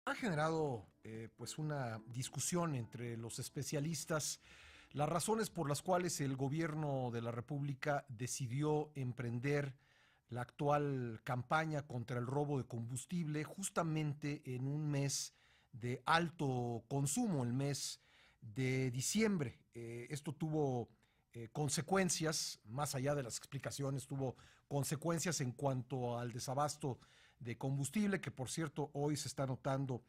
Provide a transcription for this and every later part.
Ha generado pues una discusión entre los especialistas las razones por las cuales el gobierno de la República decidió emprender la actual campaña contra el robo de combustible justamente en un mes de alto consumo, el mes de diciembre. Esto tuvo consecuencias, más allá de las explicaciones, tuvo consecuencias en cuanto al desabasto de combustible, que por cierto hoy se está notando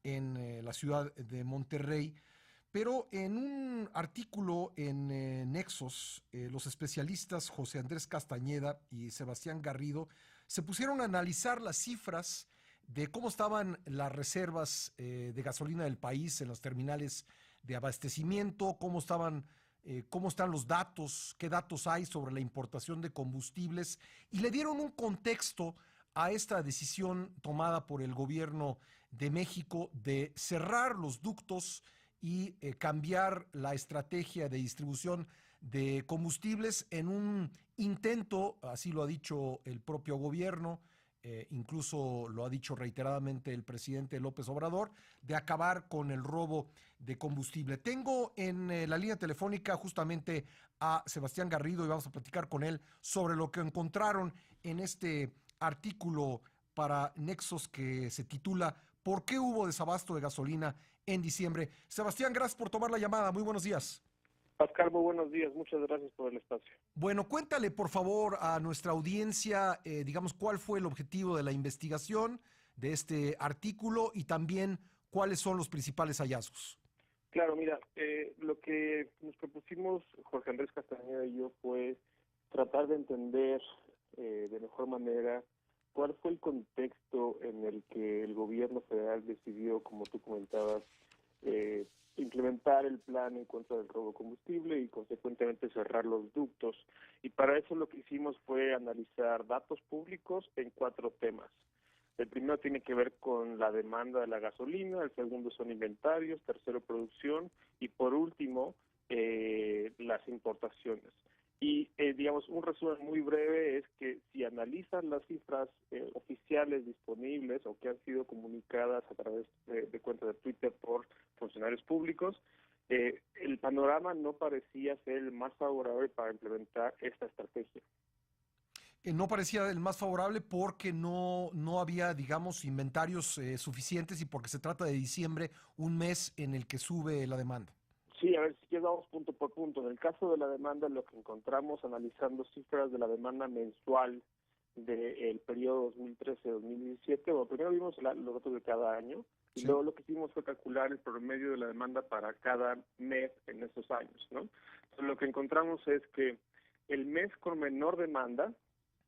en la ciudad de Monterrey. Pero en un artículo en Nexos, los especialistas José Andrés Castañeda y Sebastián Garrido se pusieron a analizar las cifras de cómo estaban las reservas de gasolina del país en las terminales de abastecimiento, cómo están los datos, qué datos hay sobre la importación de combustibles, y le dieron un contexto a esta decisión tomada por el gobierno de México de cerrar los ductos y cambiar la estrategia de distribución de combustibles en un intento, así lo ha dicho el propio gobierno, incluso lo ha dicho reiteradamente el presidente López Obrador, de acabar con el robo de combustible. Tengo en la línea telefónica justamente a Sebastián Garrido y vamos a platicar con él sobre lo que encontraron en este artículo para Nexos que se titula ¿Por qué hubo desabasto de gasolina en diciembre? Sebastián, gracias por tomar la llamada. Muy buenos días. Pascal, muy buenos días. Muchas gracias por el espacio. Bueno, cuéntale por favor a nuestra audiencia, digamos, cuál fue el objetivo de la investigación de este artículo y también cuáles son los principales hallazgos. Claro, mira, lo que nos propusimos Jorge Andrés Castañeda y yo fue tratar de entender de mejor manera cuál fue el contexto en el que el gobierno federal decidió, como tú comentabas, eh, implementar el plan en contra del robo de combustible y consecuentemente cerrar los ductos. Y para eso lo que hicimos fue analizar datos públicos en 4 temas. El primero tiene que ver con la demanda de la gasolina, el segundo son inventarios, tercero producción y por último las importaciones. Y digamos, un resumen muy breve es que si analizan las cifras oficiales disponibles o que han sido comunicadas a través de cuentas de Twitter por funcionarios públicos, el panorama no parecía ser el más favorable para implementar esta estrategia. No parecía el más favorable porque no había, digamos, inventarios suficientes y porque se trata de diciembre, un mes en el que sube la demanda. Sí, a ver, si quieres vamos punto por punto. En el caso de la demanda, lo que encontramos analizando cifras de la demanda mensual del periodo 2013-2017, bueno, primero vimos los datos de cada año y Sí. luego lo que hicimos fue calcular el promedio de la demanda para cada mes en esos años, ¿no? Entonces, lo que encontramos es que el mes con menor demanda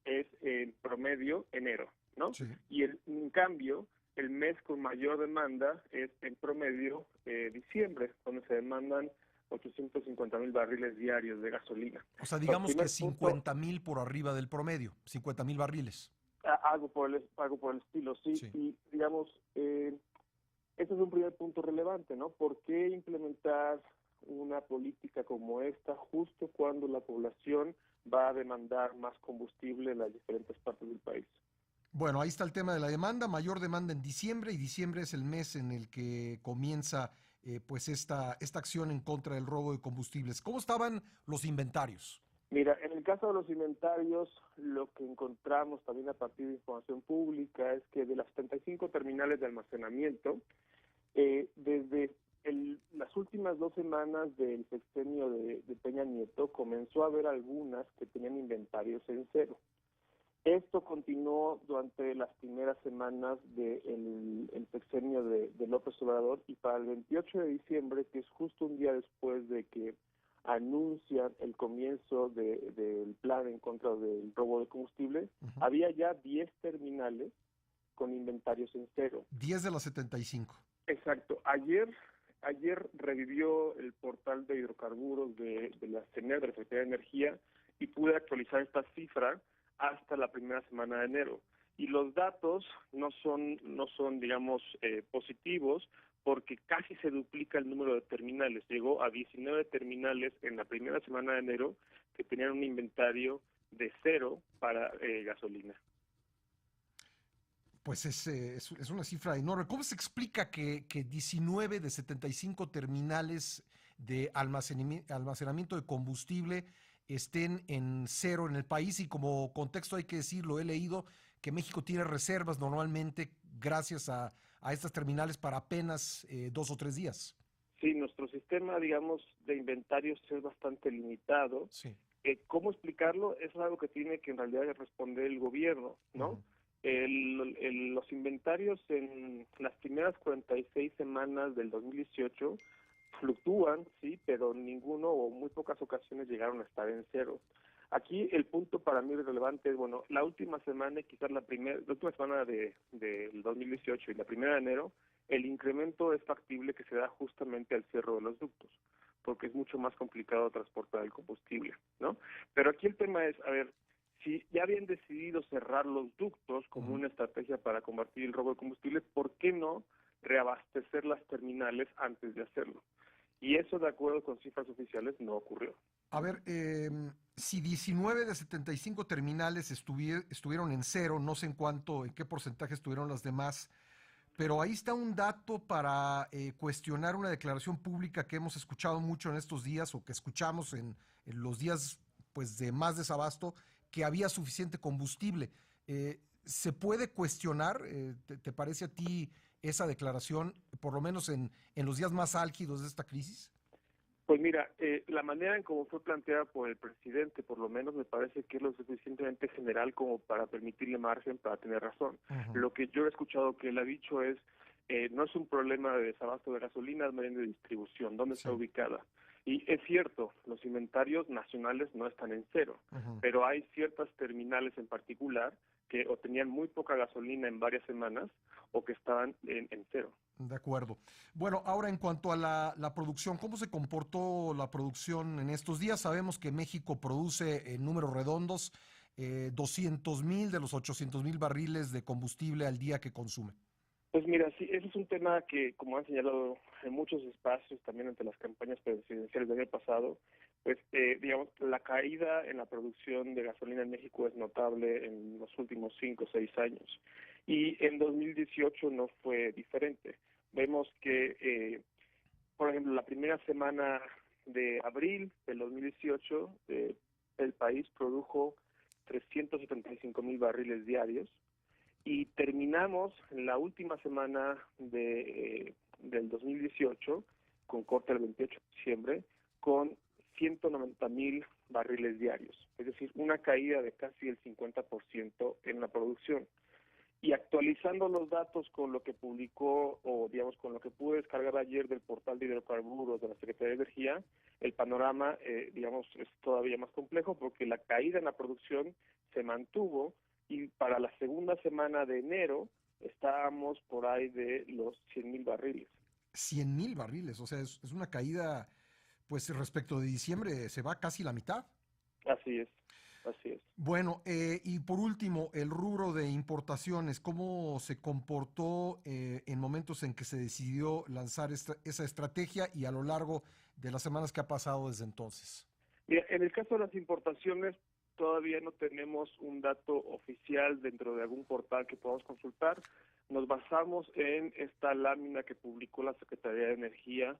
es en promedio enero, ¿no? Sí. Y en cambio, el mes con mayor demanda es en promedio diciembre, donde se demandan 850,000 barriles diarios de gasolina. O sea, Entonces, digamos que primer punto, 50,000 por arriba del promedio, 50,000 barriles. algo por el estilo, sí, Sí. y digamos, ese es un primer punto relevante, ¿no? ¿Por qué implementar una política como esta justo cuando la población va a demandar más combustible en las diferentes partes del país? Bueno, ahí está el tema de la demanda, mayor demanda en diciembre y diciembre es el mes en el que comienza pues esta acción en contra del robo de combustibles. ¿Cómo estaban los inventarios? Mira, en el caso de los inventarios, lo que encontramos también a partir de información pública es que de las 75 terminales de almacenamiento, desde las últimas 2 semanas del sexenio de Peña Nieto comenzó a haber algunas que tenían inventarios en cero. Esto continuó durante las primeras semanas del el sexenio de López Obrador y para el 28 de diciembre, que es justo un día después de que anuncian el comienzo del plan en contra del robo de combustible, Ujú. había ya 10 terminales con inventarios en cero. 10 de las 75. Exacto. Ayer revivió el portal de hidrocarburos de la CENER, de la Secretaría de Energía, y pude actualizar esta cifra hasta la primera semana de enero. Y los datos no son digamos, positivos, porque casi se duplica el número de terminales. Llegó a 19 terminales en la primera semana de enero que tenían un inventario de cero para gasolina. Pues es una cifra enorme. ¿Cómo se explica que 19 de 75 terminales de almacenamiento de combustible estén en cero en el país? Y como contexto hay que decirlo, he leído que México tiene reservas normalmente gracias a estas terminales para apenas 2 o 3 días. Sí, nuestro sistema, digamos, de inventarios es bastante limitado. Sí. ¿Cómo explicarlo? Es algo que tiene que en realidad responder el gobierno, ¿no? Ujú. Los inventarios en las primeras 46 semanas del 2018 fluctúan, sí, pero ninguno o muy pocas ocasiones llegaron a estar en cero. Aquí el punto para mí relevante es, bueno, la última semana y quizás la última semana del 2018 y la primera de enero, el incremento es factible que se da justamente al cierre de los ductos, porque es mucho más complicado transportar el combustible, ¿no? Pero aquí el tema es, a ver, si ya habían decidido cerrar los ductos como Ujú. una estrategia para combatir el robo de combustible, ¿por qué no reabastecer las terminales antes de hacerlo? Y eso, de acuerdo con cifras oficiales, no ocurrió. A ver, si 19 de 75 terminales estuvieron en cero, no sé en qué porcentaje estuvieron las demás, pero ahí está un dato para cuestionar una declaración pública que hemos escuchado mucho en estos días o que escuchamos en los días pues, de más desabasto, que había suficiente combustible. ¿Se puede cuestionar, te parece a ti, esa declaración, por lo menos en los días más álgidos de esta crisis? Pues mira, la manera en cómo fue planteada por el presidente, por lo menos me parece que es lo suficientemente general como para permitirle margen para tener razón. Ujú. Lo que yo he escuchado que él ha dicho es, no es un problema de desabasto de gasolina, es más bien de distribución, dónde está Sí. ubicada. Y es cierto, los inventarios nacionales no están en cero, Ujú. pero hay ciertas terminales en particular que o tenían muy poca gasolina en varias semanas o que estaban en cero. De acuerdo. Bueno, ahora en cuanto a la producción, ¿cómo se comportó la producción en estos días? Sabemos que México produce en números redondos 200,000 de los 800,000 barriles de combustible al día que consume. Pues mira, sí, ese es un tema que, como han señalado en muchos espacios, también entre las campañas presidenciales del año pasado, pues, digamos, la caída en la producción de gasolina en México es notable en los últimos 5 o 6 años. Y en 2018 no fue diferente. Vemos que, por ejemplo, la primera semana de abril del 2018, el país produjo 375,000 barriles diarios y terminamos en la última semana del 2018, con corte el 28 de diciembre, con 190,000 barriles diarios, es decir, una caída de casi el 50% en la producción. Y actualizando los datos con lo que publicó, o digamos, con lo que pude descargar ayer del portal de hidrocarburos de la Secretaría de Energía, el panorama, digamos, es todavía más complejo porque la caída en la producción se mantuvo y para la segunda semana de enero estábamos por ahí de los 100,000 barriles. 100,000 barriles, o sea, es una caída, pues respecto de diciembre se va casi la mitad. Así es, así es. Bueno, y por último, el rubro de importaciones, ¿cómo se comportó en momentos en que se decidió lanzar esa estrategia y a lo largo de las semanas que ha pasado desde entonces? Mira, en el caso de las importaciones, todavía no tenemos un dato oficial dentro de algún portal que podamos consultar. Nos basamos en esta lámina que publicó la Secretaría de Energía,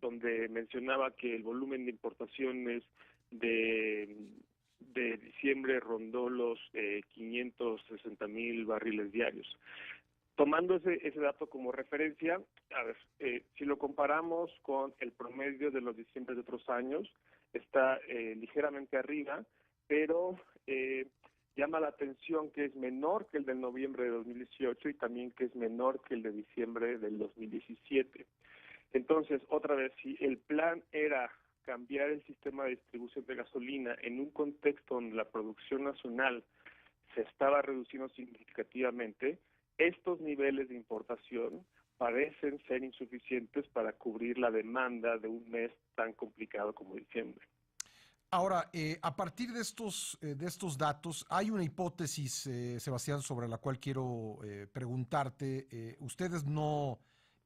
donde mencionaba que el volumen de importaciones de, de diciembre rondó los 560,000 barriles diarios. Tomando ese dato como referencia, a ver, si lo comparamos con el promedio de los diciembre de otros años, está ligeramente arriba, pero llama la atención que es menor que el del noviembre de 2018 y también que es menor que el de diciembre del 2017. Entonces, otra vez, si el plan era cambiar el sistema de distribución de gasolina en un contexto donde la producción nacional se estaba reduciendo significativamente, estos niveles de importación parecen ser insuficientes para cubrir la demanda de un mes tan complicado como diciembre. Ahora, a partir de estos datos, hay una hipótesis, Sebastián, sobre la cual quiero preguntarte. Ustedes no,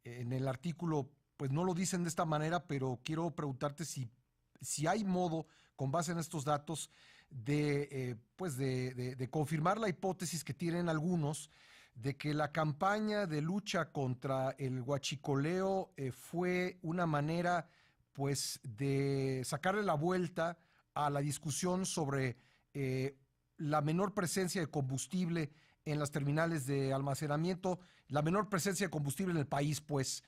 en el artículo, pues no lo dicen de esta manera, pero quiero preguntarte si hay modo, con base en estos datos, de confirmar la hipótesis que tienen algunos de que la campaña de lucha contra el huachicoleo fue una manera pues de sacarle la vuelta a la discusión sobre la menor presencia de combustible en las terminales de almacenamiento, la menor presencia de combustible en el país, pues.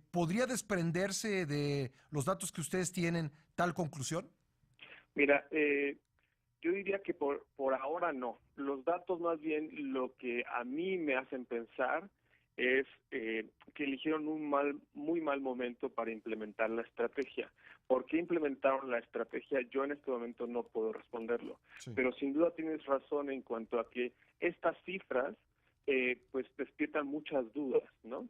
¿Podría desprenderse de los datos que ustedes tienen tal conclusión? Mira, yo diría que por ahora no. Los datos más bien lo que a mí me hacen pensar es que eligieron un muy mal momento para implementar la estrategia. ¿Por qué implementaron la estrategia? Yo en este momento no puedo responderlo. Sí. Pero sin duda tienes razón en cuanto a que estas cifras pues despiertan muchas dudas, ¿no?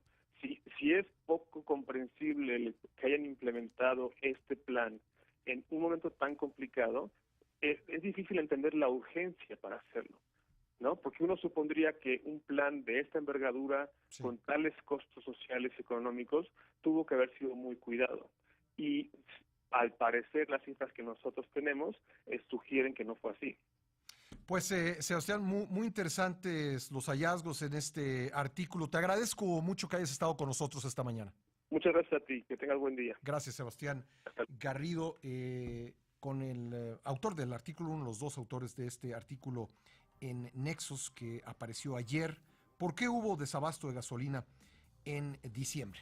Si es poco comprensible que hayan implementado este plan en un momento tan complicado, es difícil entender la urgencia para hacerlo, ¿no? Porque uno supondría que un plan de esta envergadura, sí, con tales costos sociales y económicos, tuvo que haber sido muy cuidado. Y al parecer las cifras que nosotros tenemos sugieren que no fue así. Pues, Sebastián, muy interesantes los hallazgos en este artículo. Te agradezco mucho que hayas estado con nosotros esta mañana. Muchas gracias a ti. Que tengas buen día. Gracias, Sebastián Garrido, con el autor del artículo, uno de los dos autores de este artículo en Nexos que apareció ayer. ¿Por qué hubo desabasto de gasolina en diciembre?